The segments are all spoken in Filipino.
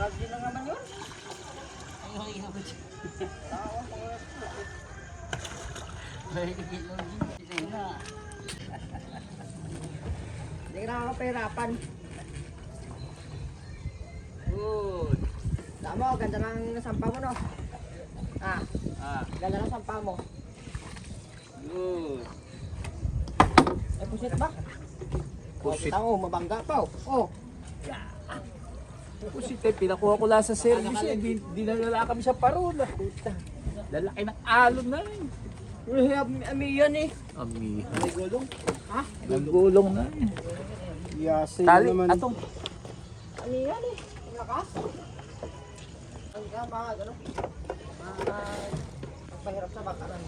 Lagi na naman yun. Ay, ako siya. Very kilo din na. Hindi ka nakakapahirapan. Good. Tama, ganda ng sampa mo, no? Ah, ganda ng sampa mo. Good. Ay, pusit ba? Pusit. Kita mo, mabangga pa, oh. Pusit eh, pinakuha ko lang sa service eh. Di na kami sa parola. Lalaki ng alon na rin. Amiyan eh. Ami. May gulong? Ha? Naggulong na rin. Yasi Tali, naman. atong. Amiyan eh. Ang lakas. Ang ka, baka gano'n. Magpahirap sa bakaran.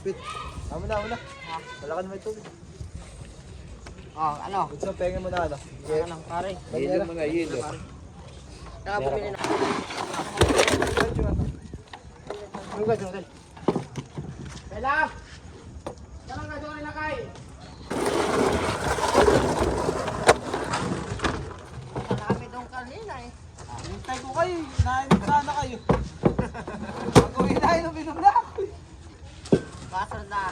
Pit. Tama na, una. Malakan mo ito. Oh, ano? Gusto mo, pengen mo na ano. Kaya lang, pare. Yelo mga yelo. Kaya bumili na. Lugas, lugas. Bella! Dalang ka doon ilakay! Malapit doon kanina eh. Hintay ko kayo. Nainom sana kayo. Ako inainom, inom na ako. Basar na.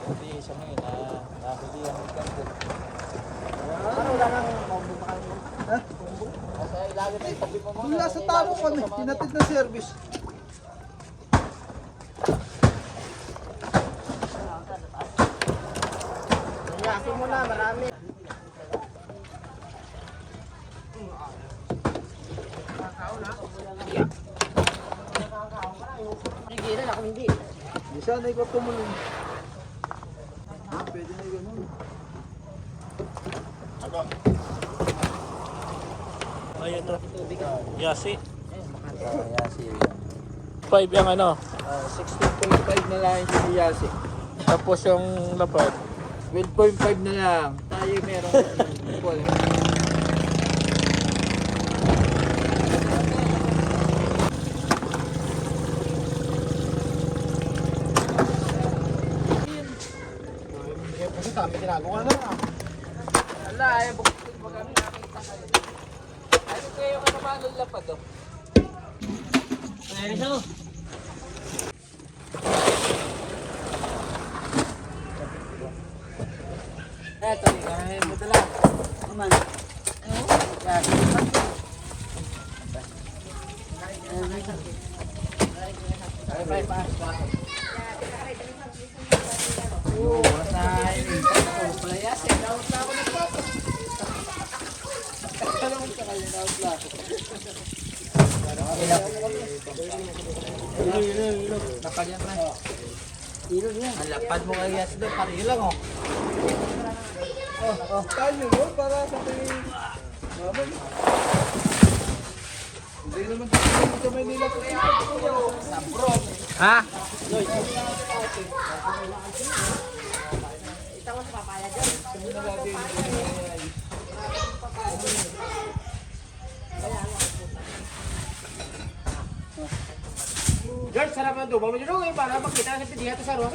Hindi, isa mo yun. Nahuli ang ikan. Ano wala nang mabuta kayo mo? Ha? Kasi ilalim na itabi mo Kung nasa talo kami, hinatid na service. Yasin mo na, marami. Nagigilan ako hindi. Di sana ikaw tumulong. Pwede na yung ganun. Ayan na. Yasi. Yasi. 5 yung ano. 16.5 na lang yung si Yasi. Tapos yung lapad. 12.5 na lang. Tayo meron full. Kasi kami ginagawa na lang. Ala, ay bukod pag ano nakita kayo. Ano kayo yung ano ba ng lapad oh? Ay, so. Eto, kaya mo dala. Aman. Yan. Bye bye. Oo, masay. Palayas eh, daw na ako nagpapo. Alam sa kanya na utla. Nakalyan na. Ilo niya. Ang lapad mo kay Yas doon, pare lang oh. Tayo mo para sa tingin. Maman. Hindi naman tayo sa Manila po. Sabrog. Ha? Ito ko sa papaya dyan. George, sarap na doon. Mamaya nyo para makita sa pidiya ito sa ruang.